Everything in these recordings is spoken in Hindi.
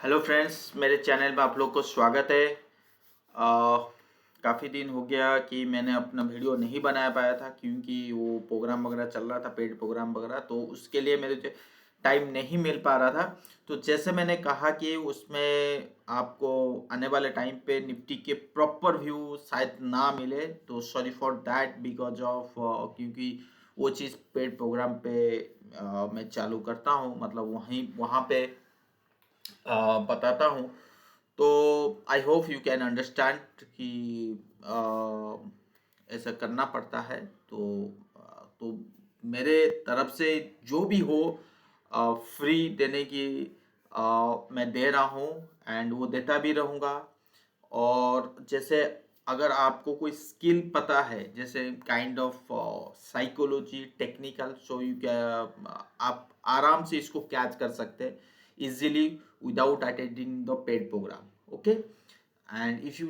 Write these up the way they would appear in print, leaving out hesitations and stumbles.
हेलो फ्रेंड्स, मेरे चैनल में आप लोग को स्वागत है। काफ़ी दिन हो गया कि मैंने अपना वीडियो नहीं बना पाया था क्योंकि वो प्रोग्राम वगैरह चल रहा था, पेड प्रोग्राम वगैरह, तो उसके लिए मेरे टाइम नहीं मिल पा रहा था। तो जैसे मैंने कहा कि उसमें आपको आने वाले टाइम पे निफ्टी के प्रॉपर व्यू शायद ना मिले, तो sorry for that because of क्योंकि वो चीज़ पेड प्रोग्राम पे मैं चालू करता हूँ, मतलब वहीं वहाँ पे बताता हूँ। तो I hope you can understand कि ऐसा करना पड़ता है। तो मेरे तरफ से जो भी हो फ्री देने की मैं दे रहा हूँ एंड वो देता भी रहूँगा। और जैसे अगर आपको कोई स्किल पता है, जैसे kind of psychology technical, so you क्या आप आराम से इसको कैच कर सकते हैं easily without attending the paid program. Okay, and if you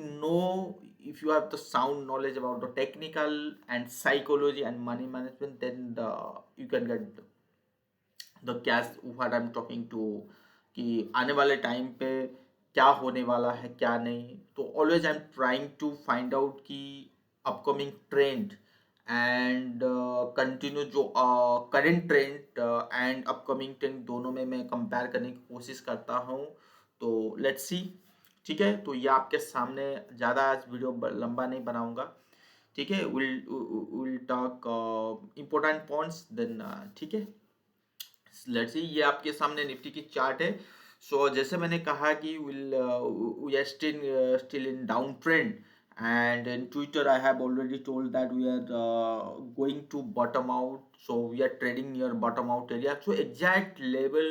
have the sound knowledge about the technical and psychology and money management, then you can get the cash what I am talking to, कि आने वाले टाइम पे क्या होने वाला है क्या नहीं। तो always I am trying to find out कि अपकमिंग ट्रेंड एंड कंटिन्यू जो current trend and upcoming trend दोनों में मैं कंपेयर करने की कोशिश करता हूँ। तो लेट्स सी। ठीक है, तो ये आपके सामने ज़्यादा आज वीडियो लंबा नहीं बनाऊंगा। ठीक है, will talk important points then. ठीक है, लेट्स सी, ये आपके सामने निफ्टी की चार्ट है। सो जैसे मैंने कहा कि will we are still in down trend, and in Twitter I have already told that we are going to bottom out, so we are trading near bottom out area. So exact level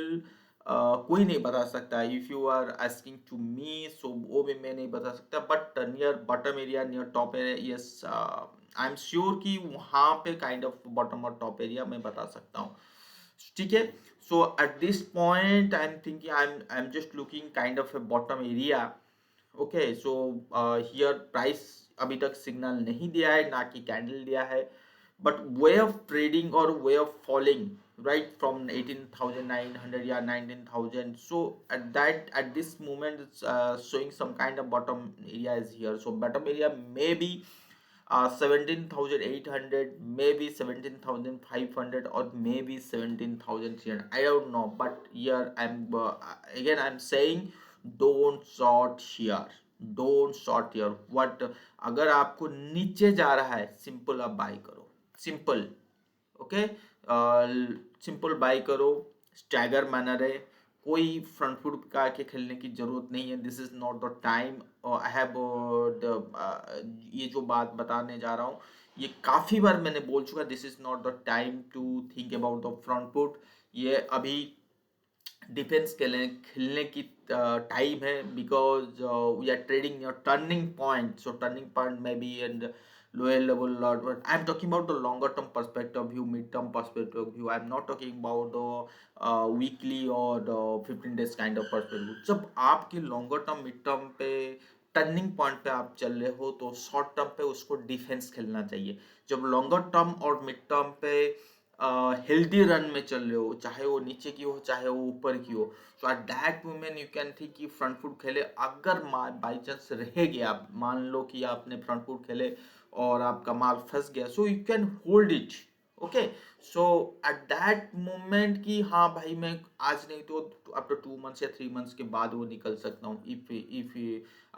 कोई नहीं बता सकता। If you are asking to me, so वो भी मैं नहीं बता सकता, but near bottom area, near top area, yes I am sure कि वहाँ पे काइंड ऑफ बॉटम और टॉप एरिया मैं बता सकता हूँ। ठीक है, so at this point I am thinking I am just looking kind of a bottom area. Okay, so here price अभी तक सिग्नल नहीं दिया है, ना कि कैंडल दिया है, बट वे ऑफ ट्रेडिंग और way of falling right from 18,900 या 19,000, so at this moment it's showing some kind of bottom area is here. So bottom area may be 17,800, maybe 17,500, or maybe 17,300. I don't know, but here I'm saying don't short here, don't short here. What अगर आपको नीचे जा रहा है, सिंपल आप बाय करो, सिंपल। ओके, सिंपल बाय करो, स्टैगर मैनर है, कोई फ्रंट फुट का आके खेलने की जरूरत नहीं है। This is not the time. I have ये जो बात बताने जा रहा हूँ ये काफ़ी बार मैंने बोल चुका, this is not the time to think about the front foot. ये अभी डिफेंस के लिए खेलने की टाइम है, because we are trading your turning point. So turning point में be and lower level lot, but I'm talking about the longer term perspective view, mid term perspective view. I'm not talking about the weekly or the 15 days kind of perspective. जब आपके longer term mid term पे टर्निंग पॉइंट पे आप चल रहे हो, तो शॉर्ट टर्म पे उसको डिफेंस खेलना चाहिए। जब लॉन्गर टर्म और मिड टर्म पे हेल्दी रन में चल रहे हो, चाहे वो नीचे की हो चाहे वो ऊपर की हो, so at that moment you can think कि फ्रंट फुट खेले। अगर बाई चांस रह गया, मान लो कि आपने फ्रंट फुट खेले और आपका माल फंस गया, so you can hold it. Okay, so at that moment कि हाँ भाई मैं आज नहीं तो आफ्टर 2 मंथ्स या 3 मंथ्स के बाद वो निकल सकता हूँ, इफ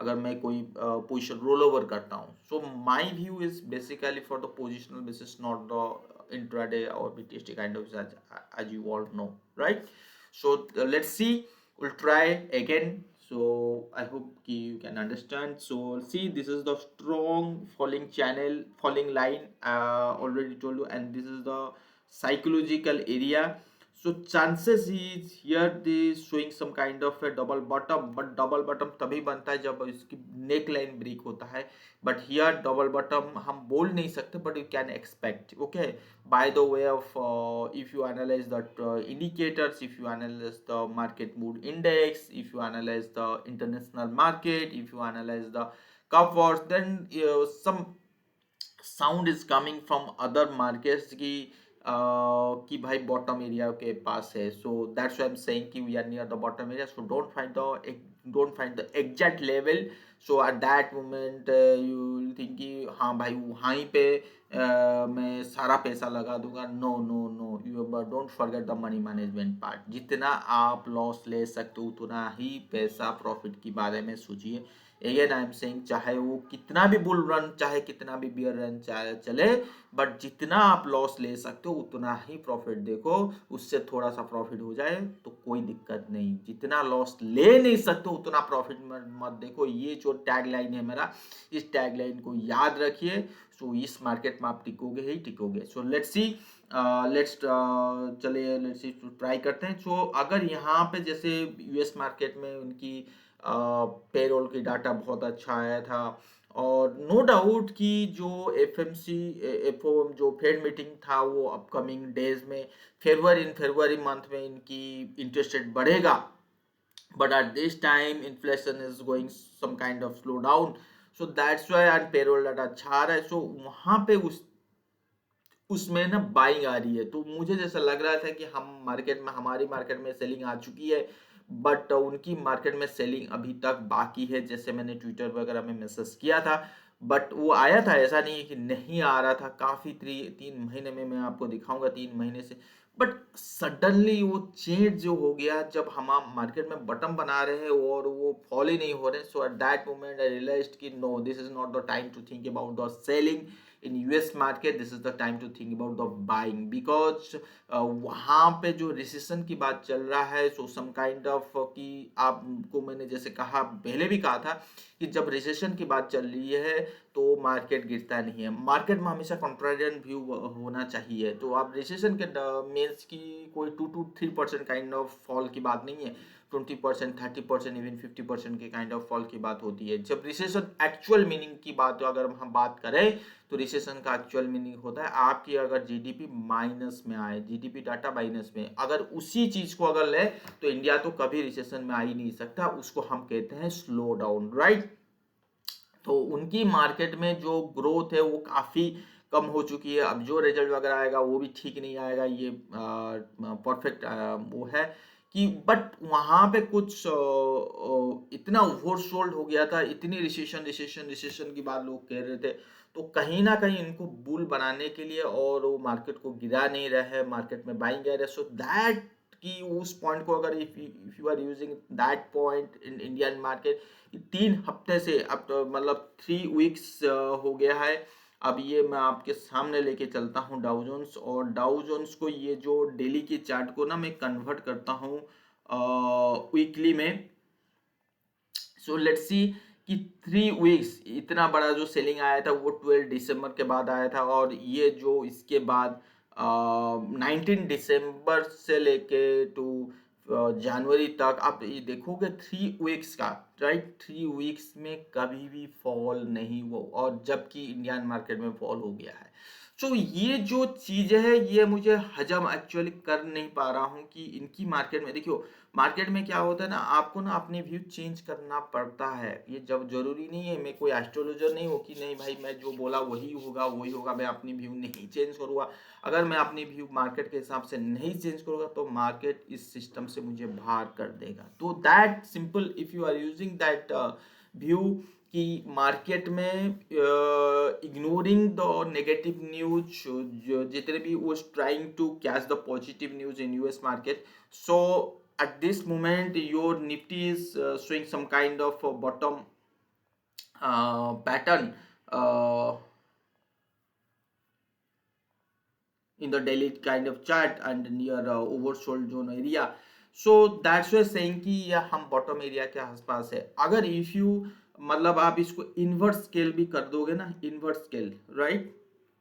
अगर मैं कोई पोजिशन रोल ओवर करता हूँ। So my view is basically for the positional basis, not the intraday or BTST kind of, as you all know, right? So let's see, we'll try again. So I hope you can understand. So see, this is the strong falling channel, falling line, already told you, and this is the psychological area. So chances is here they showing some kind of a double bottom, but double bottom तभी बनता है जब इसकी नेक लाइन ब्रेक होता है। बट हियर डबल बॉटम हम बोल नहीं सकते, but you can expect. Okay, by the way of if you analyze the indicators, if you analyze the market mood index, if you analyze the international market, if you analyze the cup wars, then some sound is coming from other markets कि कि भाई बॉटम एरिया के पास है, so that's why I am saying कि we are near the bottom area, so don't find the exact level. So at that moment you will think कि हाँ भाई वहीं पे मैं सारा पैसा लगा दूंगा। No no no, you don't forget the money management part. जितना आप लॉस ले सकते हो उतना ही पैसा प्रॉफिट के बारे में सोचिए। अगेन आई एम सेइंग, चाहे वो कितना भी बुल रन, चाहे कितना भी बियर रन चाहे चले, बट जितना आप लॉस ले सकते हो उतना ही प्रॉफिट देखो। उससे थोड़ा सा प्रॉफिट हो जाए तो कोई दिक्कत नहीं, जितना लॉस ले नहीं सकते उतना प्रॉफिट मत देखो। ये जो टैग लाइन है मेरा, इस टैग लाइन को याद रखिए। सो इस मार्केट में आप टिकोगे ही टिकोगे। सो लेट्स सी, चलिए लेट्स सी ट्राई करते हैं। सो अगर यहाँ पे जैसे यूएस मार्केट में उनकी पेरोल की डाटा बहुत अच्छा आया था, और नो डाउट कि जो एफएमसी एफओएम जो फेड मीटिंग था वो अपकमिंग डेज में फरवरी मंथ में इनकी इंटरेस्ट रेट बढ़ेगा, but at this time inflation is going some kind of slow down, so that's why and payroll data अच्छा आ रहा है। so वहां पे उसमें ना बाइंग आ रही है। तो मुझे जैसा लग रहा था कि हम मार्केट में, हमारी मार्केट में सेलिंग आ चुकी है, बट उनकी मार्केट में सेलिंग अभी तक बाकी है, जैसे मैंने ट्विटर वगैरह में मैसेज किया था। बट वो आया था, ऐसा नहीं है कि नहीं आ रहा था। काफी 3 महीने में मैं आपको दिखाऊंगा, 3 महीने से। बट सडनली वो चेंज जो हो गया, जब हम मार्केट में बटन बना रहे हैं और वो फॉल ही नहीं हो रहे, so at that moment I realized कि no, this is not the time to think about the selling in US market, this is the time to think about the buying. Because वहाँ पे जो रिसेशन की बात चल रहा है, सो सम काइंड ऑफ कि आपको मैंने जैसे कहा, पहले भी कहा था कि जब रिसेशन की बात चल रही है तो मार्केट गिरता नहीं है। मार्केट में हमेशा कॉन्ट्रारियन व्यू होना चाहिए। तो आप रिसेशन के मीन्स की कोई 2 to 3% काइंड ऑफ फॉल की बात नहीं है, 20%, 30%, इवन 50% के काइंड ऑफ फॉल की बात होती है। जब रिसेशन एक्चुअल मीनिंग की बात अगर हम बात करें, तो रिसेशन का एक्चुअल मीनिंग होता है आपकी अगर जीडीपी माइनस में आए, जीडीपी डाटा माइनस में, अगर उसी चीज को अगर ले तो इंडिया तो कभी रिसेशन में आ ही नहीं सकता, उसको हम कहते हैं स्लो डाउन, राइट। तो उनकी मार्केट में जो ग्रोथ है वो काफी कम हो चुकी है। अब जो रिजल्ट वगैरह आएगा वो भी ठीक नहीं आएगा, ये परफेक्ट वो है कि, बट वहां पे कुछ इतना ओवरसोल्ड हो गया था, इतनी रिसेशन रिसेशन रिसेशन की बात लोग कह रहे थे, तो कहीं ना कहीं इनको बुल बनाने के लिए और वो मार्केट को गिरा नहीं रहे, मार्केट में बाइंग आ रहे। सो दैट कि उस पॉइंट को अगर if you are using that point in Indian market, 3 हफ्ते से अब तो मतलब 3 वीक्स हो गया है। अब ये मैं आपके सामने लेके चलता हूँ डाउ जोन्स, और डाउ जोन्स को, ये जो डेली की चार्ट को ना मैं कन्वर्ट करता हूँ वीकली में। सो लेट्स सी कि 3 वीक्स इतना बड़ा जो सेलिंग आया था वो 12 दिसंबर के बाद आया था, और ये जो इसके बाद 19 दिसंबर से लेके टू जनवरी तक आप ये देखोगे 3 वीक्स का, राइट। 3 वीक्स में कभी भी फॉल नहीं वो, और जबकि इंडियन मार्केट में फॉल हो गया है। तो ये जो चीज है ये मुझे हजम एक्चुअली कर नहीं पा रहा हूँ कि इनकी मार्केट में, देखियो मार्केट में क्या होता है ना, आपको ना अपने व्यू चेंज करना पड़ता है। ये जब जरूरी नहीं है, मैं कोई एस्ट्रोलॉजर नहीं हूँ कि नहीं भाई मैं जो बोला वही होगा वही होगा, मैं अपनी व्यू नहीं चेंज करूंगा। अगर मैं अपनी व्यू मार्केट के हिसाब से नहीं चेंज करूंगा तो मार्केट इस सिस्टम से मुझे बाहर कर देगा। तो that simple, if you are using that view कि मार्केट में इग्नोरिंग द नेगेटिव न्यूज, जो जितने भी was trying to catch the positive news in US market, so at this moment your nifty is showing some kind of bottom pattern in the daily kind of chart and near oversold zone area, so that's why saying कि यह हम बॉटम एरिया के आसपास है। अगर इफ यू मतलब आप इसको इन्वर्स स्केल भी कर दोगे ना, इन्वर्स स्केल, राइट,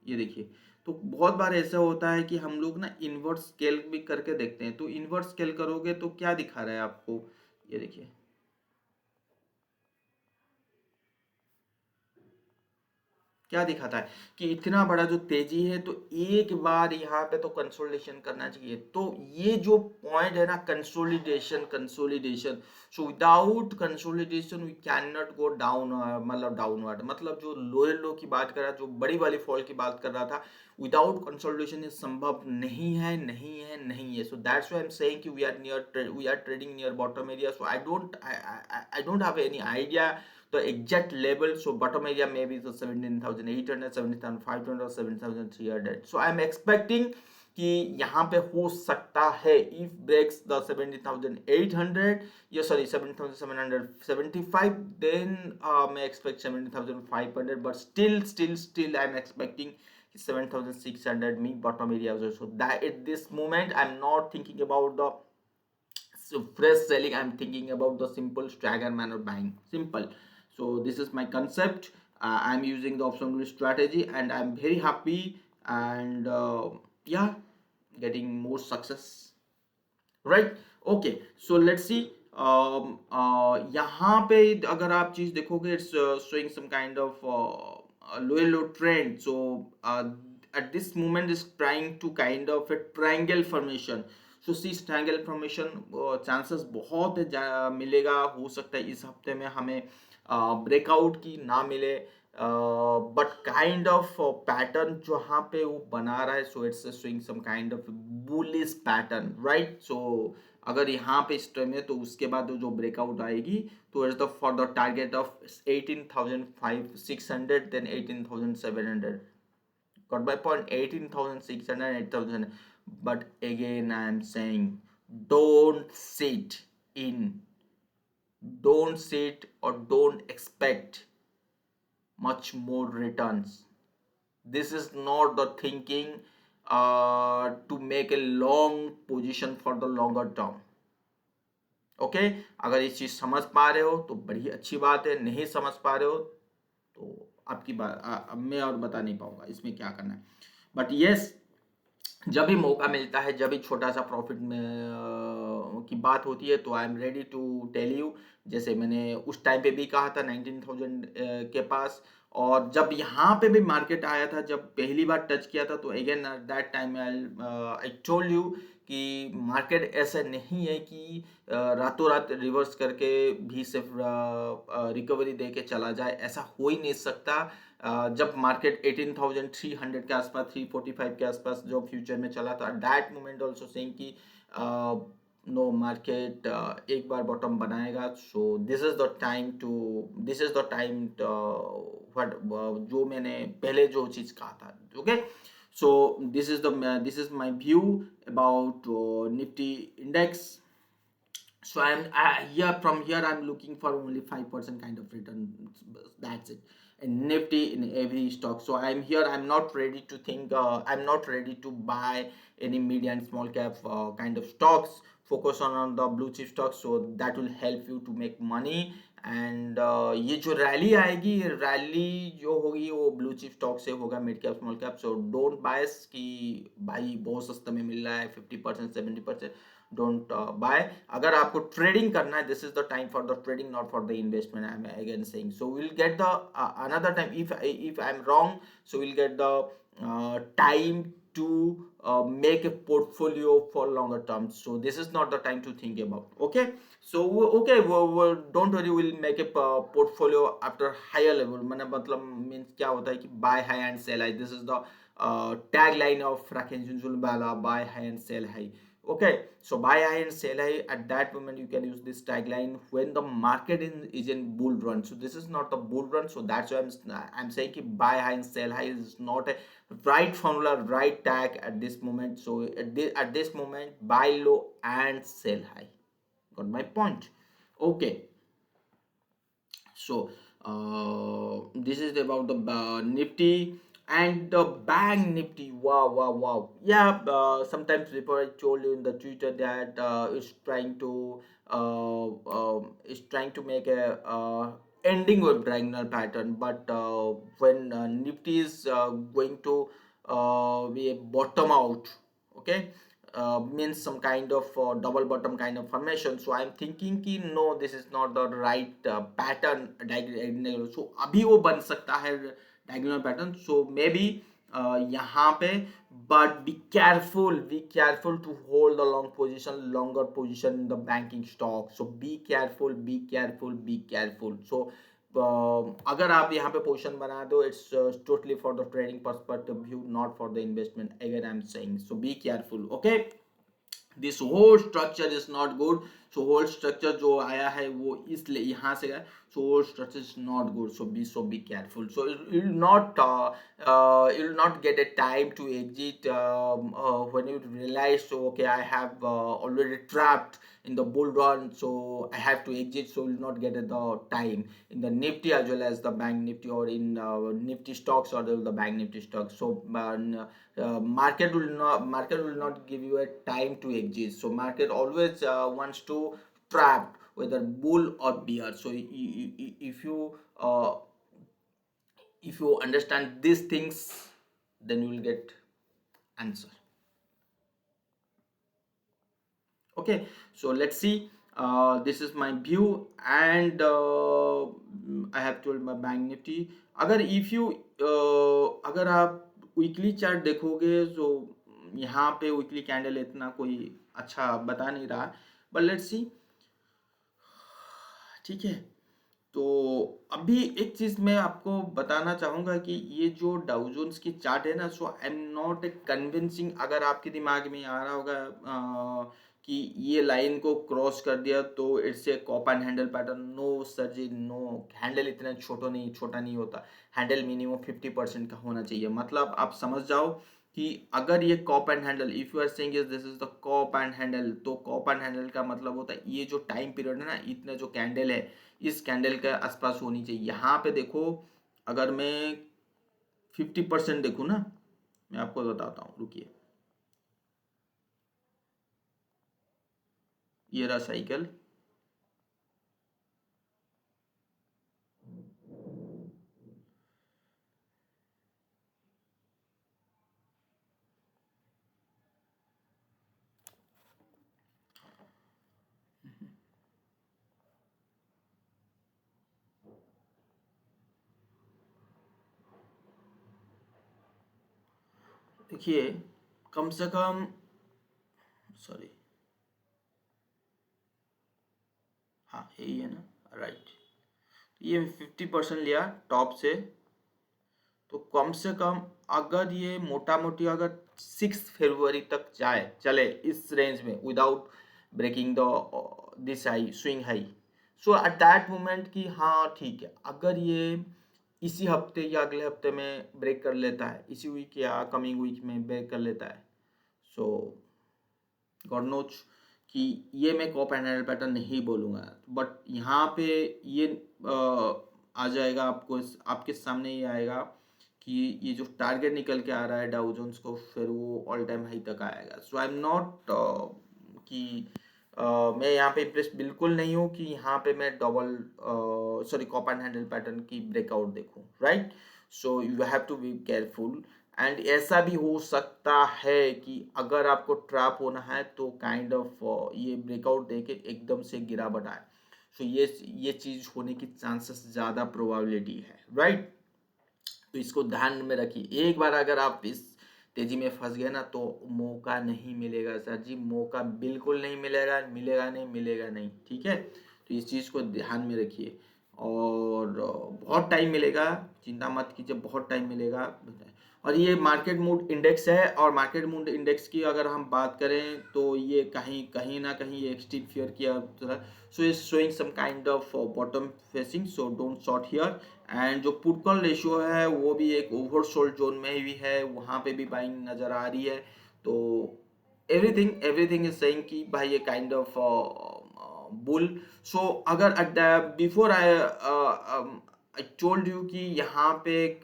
ये देखिए। तो बहुत बार ऐसा होता है कि हम लोग ना इन्वर्स स्केल भी करके देखते हैं। तो इन्वर्स स्केल करोगे तो क्या दिखा रहा है आपको, ये देखिए, क्या दिखाता है कि इतना बड़ा जो तेजी है, तो एक बार यहाँ पे तो कंसोलिडेशन करना चाहिए। तो ये जो पॉइंट है ना, consolidation, consolidation, so without consolidation we can not go down, मतलब डाउनवर्ड, मतलब जो लोअर लो की बात कर रहा, जो बड़ी वाली फॉल की बात कर रहा था, विदाउट कंसोलिडेशन ये संभव नहीं है, नहीं है, नहीं है। So that's why I am saying कि we are trading near bottom area. So I don't have any idea the exact level. So bottom area maybe the 17,800, 17,500, 17,300. So I'm expecting कि यहाँ पे हो सकता है if breaks the 17,800, yeah, sorry, 17,775, then may expect 17,500, but still I'm expecting 7,600 me bottom area also. So that at this moment I'm not thinking about the fresh selling, I'm thinking about the simple stagger manner buying, simple. So this is my concept. I'm using the option strategy and I'm very happy, and yeah, getting more success, right? Okay, so let's see. यहाँ पे अगर आप चीज देखोगे, it's showing some kind of low trend. So at this moment is trying to kind of a triangle formation. So see triangle formation, chances बहुत मिलेगा, हो सकता है इस हफ्ते में हमें ब्रेकआउट की ना मिले, बट काइंड ऑफ पैटर्न जहाँ पे वो बना रहा है, so it's showing some kind of bullish pattern, right? So अगर यहाँ पे इस टाइम है, तो उसके बाद जो ब्रेकआउट आएगी, तो it's the for the target of 18,600, then 18,700. Got my point? 18,600, 8,000. But again I am saying, don't sit in, don't sit or don't expect much more returns. This is not the thinking to make a long position for the longer term. Okay अगर ये चीज समझ पा रहे हो तो बड़ी अच्छी बात है, नहीं समझ पा रहे हो तो आपकी बात मैं और बता नहीं पाऊंगा इसमें क्या करना है। बट यस, जब भी मौका मिलता है, जब भी छोटा सा प्रॉफिट में की बात होती है, तो I am ready to tell you. जैसे मैंने उस टाइम पे भी कहा था 19,000 के पास, और जब यहाँ पे भी मार्केट आया था, जब पहली बार टच किया था, तो again that time I told you कि मार्केट ऐसा नहीं है कि रातों रात रिवर्स करके भी सिर्फ रिकवरी दे के चला जाए, ऐसा हो ही नहीं सकता। जब मार्केट 18,300 के आसपास, 345 के आसपास जो फ्यूचर में चला था, दैट मोमेंट ऑल्सो सेइंग कि नो मार्केट एक बार बॉटम बनाएगा। So this is the time to, this is the time what जो मैंने पहले जो चीज कहा था। Okay, so this is my view about Nifty index. So here, from here I'm looking for only 5% kind of return, that's it, and Nifty in every stock. So I'm here, I'm not ready to think, I'm not ready to buy any mid and small cap kind of stocks. Focus on the blue chip stocks, so that will help you to make money. And ये जो रैली आएगी, रैली जो होगी वो ब्लू चिप स्टॉक से होगा, mid cap small cap. So don't bias कि भाई बहुत सस्ते में मिल रहा है 50%, 70%, डोंट बाय। अगर आपको ट्रेडिंग करना है, this is the time for the trading, not for the investment, I am again saying. So will get the another time, if I am wrong, so we'll get the time to make a portfolio for longer term. So this is not the time to think about. Okay, so okay, don't worry, we'll make a portfolio after higher level. मतलब means क्या होता है कि buy high and sell high. This is the tagline of Rakesh Junjunwala, buy high and sell high. Okay, so buy high and sell high. At that moment you can use this tagline when the market is in bull run. So this is not the bull run, so that's why I'm saying ki buy high and sell high is not a right formula, right tag at this moment. So at this moment, buy low and sell high. Got my point? Okay, so this is about the Nifty and the bank Nifty. Wow. Yeah, sometimes before I told you in the Twitter that it's trying to make a ending with diagonal pattern, but when Nifty is going to be a bottom out, okay, means some kind of double bottom kind of formation. So I'm thinking कि no, this is not the right pattern diagonal. So अभी वो बन सकता है diagonal pattern. So maybe यहाँ पे, but be careful to hold the longer position in the banking stock. So be careful. So अगर आप यहाँ पे पोजीशन बना दो, it's totally for the trading perspective view, not for the investment, again I am saying. So be careful. Okay, this whole structure is not good. So whole structure जो आया है वो इसलिए यहाँ से गया. So whole structure is not good. So be careful. So you will not get a time to exit when you realize, so okay, I have already trapped in the bull run, so I have to exit. So you will not get the time in the Nifty as well as the bank Nifty, or in Nifty stocks or the bank Nifty stocks. So market will not give you a time to exit. So market always wants to trap whether bull or bear. So uh, if you understand these things, then you will get answer. Okay, so let's see. This is my view, and I have told my bank nifty. अगर if you अगर आप वीकली चार्ट देखोगे, तो यहाँ पे वीकली कैंडल इतना कोई अच्छा बता नहीं रहा, बट लेट्स सी. ठीक है, तो अभी एक चीज मैं आपको बताना चाहूंगा कि ये जो डाउ जोन्स की चार्ट है ना, so I am not a convincing. अगर आपके दिमाग में आ रहा होगा कि ये लाइन को क्रॉस कर दिया तो it's a cup and handle pattern, no sir ji, no. Handle इतना छोटा नहीं होता. हैंडल मिनिमम 50% का होना चाहिए. मतलब आप समझ जाओ कि अगर ये cup and handle, if you are saying this is the cup and handle, तो कॉप एंड हैंडल का मतलब होता है ये जो टाइम पीरियड है ना, इतना जो कैंडल है, इस कैंडल के आसपास होनी चाहिए. यहाँ पे देखो, अगर मैं 50% देखूँ ना, मैं आपको बताता हूँ, रुकिए. ये रहा साइकिल. देखिए, कम से कम, सॉरी, हाँ यही है ना, राइट. ये 50% लिया टॉप से, तो कम से कम अगर ये मोटा मोटी अगर 6 फरवरी तक जाए, चले इस रेंज में without breaking the this high, swing high, so at that moment की, हाँ ठीक है, अगर ये इसी हफ्ते या अगले हफ्ते में ब्रेक कर लेता है, इसी वीक या कमिंग वीक में ब्रेक कर लेता है, सो गॉड नोज कि ये मैं कॉप एंड हैंडल पैटर्न नहीं बोलूँगा, बट यहाँ पे ये आ जाएगा आपको, आपके सामने ही आएगा कि ये जो टारगेट निकल के आ रहा है डाउ जोन्स को, फिर वो ऑल टाइम हाई तक आएगा. सो आई एम नॉट कि मैं यहाँ पे इम्प्रेस बिल्कुल नहीं हूँ कि यहाँ पे मैं double, sorry, cup and handle pattern की ब्रेकआउट देखूँ, right. So you have to be careful. And ऐसा भी हो सकता है कि अगर आपको ट्रैप होना है तो काइंड ऑफ ये ब्रेकआउट देके एकदम से गिरावट आए. सो ये चीज होने की चांसेस ज़्यादा प्रोबेबिलिटी है, राइट. तो इसको ध्यान में रखिए. एक बार अगर आप इस तेजी में फंस गए ना, तो मौका नहीं मिलेगा सर जी, मौका बिल्कुल नहीं मिलेगा, मिलेगा नहीं. ठीक है, तो इस चीज़ को ध्यान में रखिए. और बहुत टाइम मिलेगा, चिंता मत कीजिए, बहुत टाइम मिलेगा. और ये मार्केट मूड इंडेक्स है, और मार्केट मूड इंडेक्स की अगर हम बात करें तो ये कहीं कहीं ना कहीं ये एक्सट्रीम फियर किया. So is showing some kind of bottom facing, so don't short here. And जो पुट कॉल रेशियो है वो भी एक ओवरसोल्ड जोन में भी है, वहाँ पे भी बाइंग नज़र आ रही है. तो एवरीथिंग इज सेइंग कि भाई ये काइंड ऑफ बुल. सो अगर बिफोर आई टोल्ड यू कि यहाँ पे एक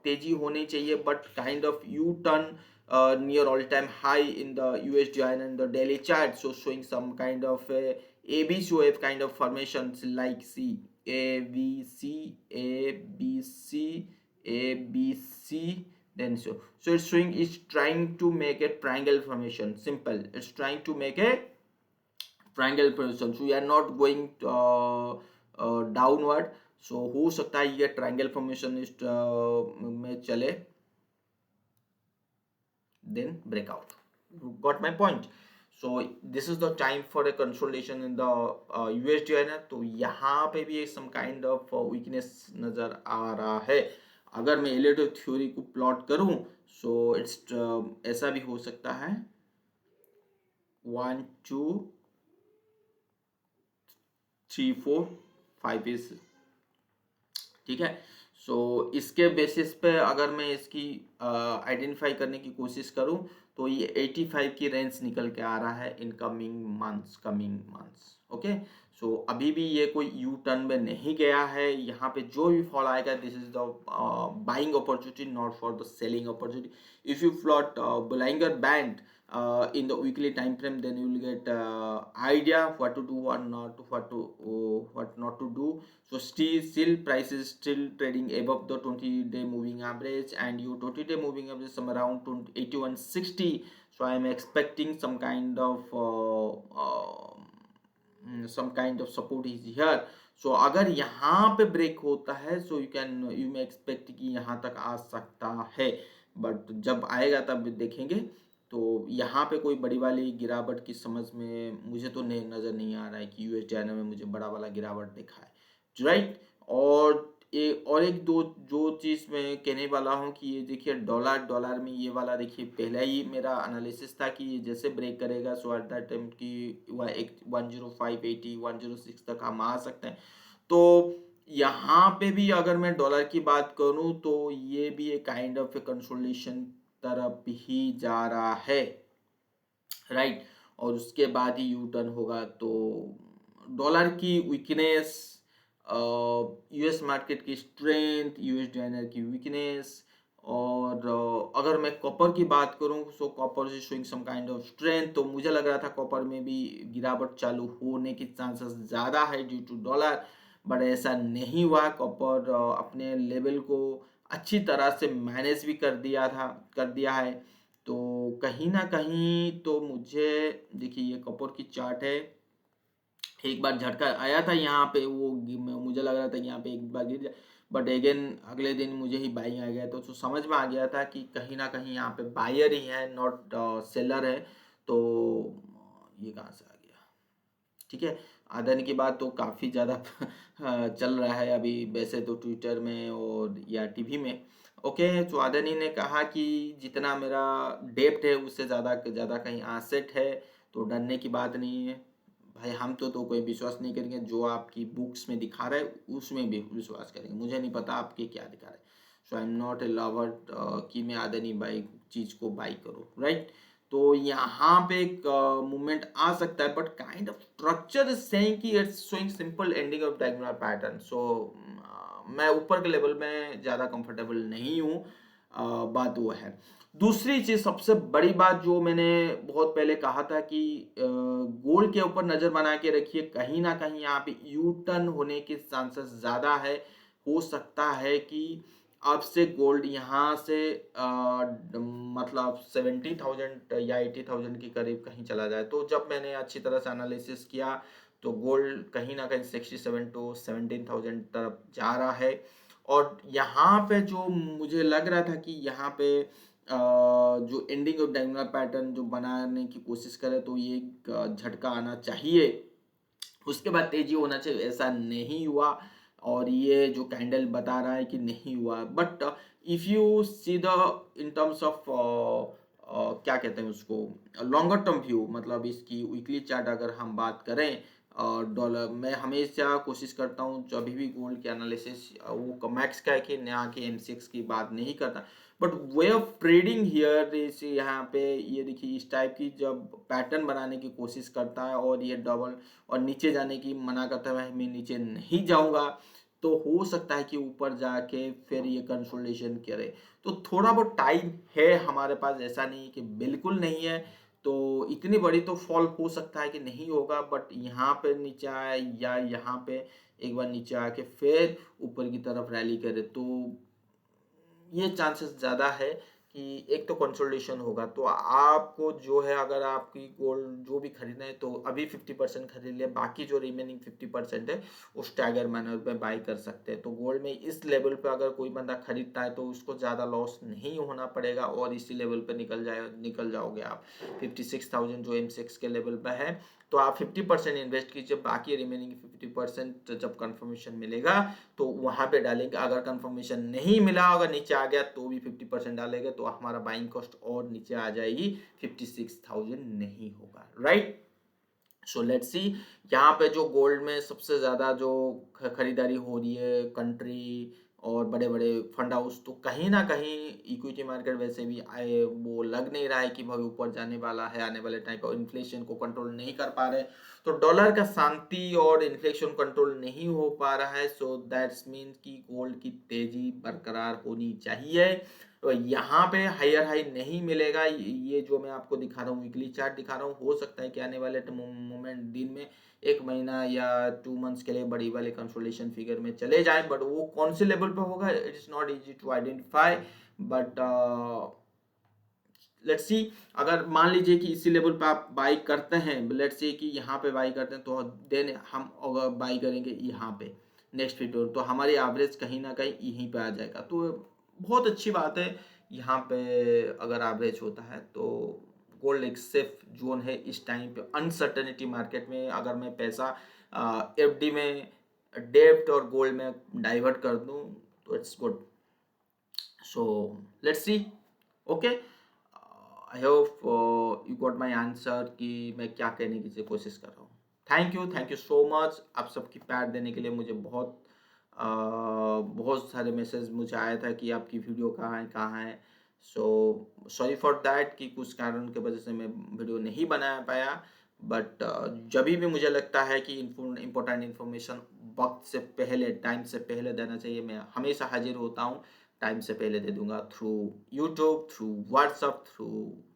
तेजी होनी चाहिए, but kind of U turn near all time high in the USD and the daily chart, so showing some kind of ABC wave kind of formations like C A B C A B C A B C, then so it's showing, it's trying to make a triangle formation. Simple, it's trying to make a triangle position. So we are not going downward, सो हो सकता है ये ट्रायंगल फॉर्मेशन में चले, then breakout. Got my point? So this is the time for a consolidation in the USD है ना, तो यहाँ पे भी some kind of weakness नजर आ रहा है। अगर मैं एलियट थ्योरी को प्लॉट करूं, सो इट्स ऐसा भी हो सकता है 1 2 3 4 5 इज, ठीक है। सो इसके बेसिस पे अगर मैं इसकी आइडेंटिफाई करने की कोशिश करूं, तो ये 85 की रेंज निकल के आ रहा है इन कमिंग मंथ्स। ओके, सो अभी भी ये कोई यू टर्न में नहीं गया है। यहाँ पे जो भी फॉल आएगा, this is the buying opportunity, not for the selling opportunity. If you plot Bollinger Band in the weekly time frame, then you will get idea what to do, what not to do. So still price is still trading above the 20-day moving average, and your 20-day moving average is somewhere around 8160. So I am expecting some kind of support is here. So अगर यहाँ पे ब्रेक होता है, so you may expect कि यहाँ तक आ सकता है, बट जब आएगा तब देखेंगे। तो यहाँ पे कोई बड़ी वाली गिरावट की समझ में मुझे तो नहीं नज़र नहीं आ रहा है कि यूएस चाइना में मुझे बड़ा वाला गिरावट दिखा है, राइट। और एक दो जो चीज़ मैं कहने वाला हूँ कि ये देखिए डॉलर में ये वाला देखिए, पहले ही मेरा एनालिसिस था कि ये जैसे ब्रेक करेगा, सो एट दैट टाइम की 10580 106 तक हम आ सकते हैं। तो यहाँ पे भी अगर मैं डॉलर की बात करूँ, तो ये भी एक काइंड ऑफ कंसोलिडेशन तरफ ही जा रहा है, राइट। और उसके बाद ही यू टर्न होगा। तो डॉलर की वीकनेस, यूएस मार्केट की स्ट्रेंथ, यूएस डॉलर की वीकनेस, और अगर मैं कॉपर की बात करूं, so copper is showing some kind of strength. तो मुझे लग रहा था कॉपर में भी गिरावट चालू होने की चांसेस ज़्यादा है ड्यू टू डॉलर, बट ऐसा नहीं हुआ। कॉपर अपने लेवल को अच्छी तरह से मैनेज भी कर दिया है। तो कहीं ना कहीं तो मुझे देखिए, ये कॉपर की चार्ट है, एक बार झटका आया था यहाँ पे, वो मुझे लग रहा था कि यहाँ पे एक बार गिर जाए, बट अगेन अगले दिन मुझे ही बाइंग आ गया। तो समझ में आ गया था कि कहीं ना कहीं यहाँ पे बायर ही है, नॉट सेलर है। तो ये कहाँ से आ गया, ठीक है। अदानी की बात तो काफ़ी ज़्यादा चल रहा है अभी वैसे तो ट्विटर में और या टीवी में। ओके, तो अदानी ने कहा कि जितना मेरा डेप्ट है उससे ज़्यादा ज़्यादा कहीं एसेट है, तो डरने की बात नहीं है भाई। हम तो कोई विश्वास नहीं करेंगे, जो आपकी बुक्स में दिखा रहा है उसमें भी विश्वास करेंगे। मुझे नहीं पता आपके क्या दिखा रहा है। So I am not a lover कि मैं अदानी बाई चीज़ को बाई करूँ, राइट। तो यहाँ पे एक मूवमेंट आ सकता है, but kind of structure is saying कि it's showing simple ending of diagonal pattern. So मैं ऊपर के लेवल में ज़्यादा कंफर्टेबल नहीं हूँ, बात वो है। दूसरी चीज, सबसे बड़ी बात जो मैंने बहुत पहले कहा था कि गोल्ड के ऊपर नजर बना के रखिए, कहीं ना कहीं यहाँ पे यू टर्न होने के चांसेस ज्यादा है। हो सकता है कि अब से गोल्ड यहाँ से मतलब 70,000 या 80,000 के करीब कहीं चला जाए। तो जब मैंने अच्छी तरह से एनालिसिस किया, तो गोल्ड कहीं ना कहीं 67 to 17,000 तरफ जा रहा है। और यहाँ पे जो मुझे लग रहा था कि यहाँ पे जो एंडिंग ऑफ डायगोनल पैटर्न जो बनाने की कोशिश करे, तो ये झटका आना चाहिए, उसके बाद तेजी होना चाहिए, ऐसा नहीं हुआ। और ये जो कैंडल बता रहा है कि नहीं हुआ, but if you see the in terms of क्या कहते हैं उसको, लॉन्गर टर्म व्यू, मतलब इसकी वीकली चार्ट अगर हम बात करें, डॉलर मैं हमेशा कोशिश करता हूँ जब भी गोल्ड के एनालिसिस, वो कमेक्स का है कि यहाँ की M6 की बात नहीं करता, but way of trading here इस, यहाँ पे ये देखिए इस टाइप की जब पैटर्न बनाने की कोशिश करता है और ये डबल और नीचे जाने की मना करता है, मैं नीचे नहीं जाऊंगा, तो हो सकता है कि ऊपर जाके फिर ये कंसोलिडेशन करे। तो थोड़ा बहुत टाइम है हमारे पास, ऐसा नहीं कि बिल्कुल नहीं है। तो इतनी बड़ी तो फॉल हो सकता है कि नहीं होगा, बट यहाँ पे नीचे आए या यहाँ पे एक बार नीचे आके फिर ऊपर की तरफ रैली करे, तो ये चांसेस ज़्यादा है कि एक तो कंसोलिडेशन होगा, तो आपको जो है अगर आपकी गोल्ड जो भी खरीदना है तो अभी 50% खरीद लिया, बाकी जो रिमेनिंग 50% है वो स्टैगर मैनर में बाई कर सकते हैं। तो गोल्ड में इस लेवल पे अगर कोई बंदा खरीदता है तो उसको ज़्यादा लॉस नहीं होना पड़ेगा और इसी लेवल पे निकल जाओगे आप। 56,000 जो M6 के लेवल पे है, तो आप 50% इन्वेस्ट कीजिए, बाकी रिमेनिंग 50% जब कंफर्मेशन मिलेगा तो वहां पे डालेंगे। अगर कंफर्मेशन नहीं मिला, अगर नीचे आ गया तो भी 50% डालेंगे, तो हमारा बाइंग कॉस्ट और नीचे आ जाएगी, 56,000 नहीं होगा, राइट। सो लेट्स सी, यहाँ पे जो गोल्ड में सबसे ज़्यादा जो खरीदारी हो रही है कंट्री और बड़े बड़े फंड हाउस, तो कहीं ना कहीं इक्विटी मार्केट वैसे भी आए, वो लग नहीं रहा है कि भाई ऊपर जाने वाला है आने वाले टाइम पर। इन्फ्लेशन को कंट्रोल नहीं कर पा रहे, तो डॉलर का शांति और इन्फ्लेशन कंट्रोल नहीं हो पा रहा है। सो दैट्स मीन कि गोल्ड की तेजी बरकरार होनी चाहिए। तो यहाँ पे हायर हाई नहीं मिलेगा। ये जो मैं आपको दिखा रहा हूँ, वीकली चार्ट दिखा रहा हूँ, हो सकता है कि आने वाले मोमेंट दिन में एक महीना या 2 मंथ्स के लिए बड़ी वाले कंसोलिडेशन फिगर में चले जाए, बट वो कौन से लेवल पे होगा it is not easy to identify. But let's see, अगर मान लीजिए कि इसी लेवल पे आप बाई करते हैं, लेट्स सी कि यहाँ पे बाई करते हैं, तो देन हम अगर बाई करेंगे यहाँ पे नेक्स्ट वीडियो, तो हमारी एवरेज कहीं ना कहीं यहीं पे आ जाएगा। तो बहुत अच्छी बात है, यहाँ पे अगर एवरेज होता है तो गोल्ड एक सेफ जोन है इस टाइम पे। अनसर्टेनिटी मार्केट में अगर मैं पैसा एफडी में, डेब्ट और गोल्ड में डाइवर्ट कर दूं तो it's good. So let's see, okay, I hope you got my answer कि मैं क्या कहने की कोशिश कर रहा हूँ। थैंक यू सो मच, आप सबकी प्यार देने के लिए। मुझे बहुत सारे मैसेज मुझे आया था कि आपकी वीडियो कहाँ है। सो सॉरी फॉर दैट कि कुछ कारण की वजह से मैं वीडियो नहीं बना पाया, बट जब भी मुझे लगता है कि इम्पोर्टेंट इन्फॉर्मेशन वक्त से पहले, टाइम से पहले देना चाहिए, मैं हमेशा हाजिर होता हूँ, टाइम से पहले दे दूंगा, through YouTube, through WhatsApp, through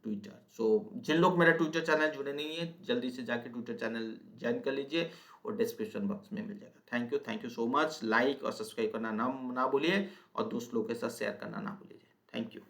Twitter. So जिन लोग मेरा ट्विटर चैनल जुड़े नहीं है, जल्दी से जाके ट्विटर चैनल ज्वाइन कर लीजिए और डिस्क्रिप्शन बॉक्स में मिल जाएगा। Thank you so much. Like और सब्सक्राइब करना ना भूलिए और दोस्त लोगों के साथ शेयर करना ना भूलिए। Thank you.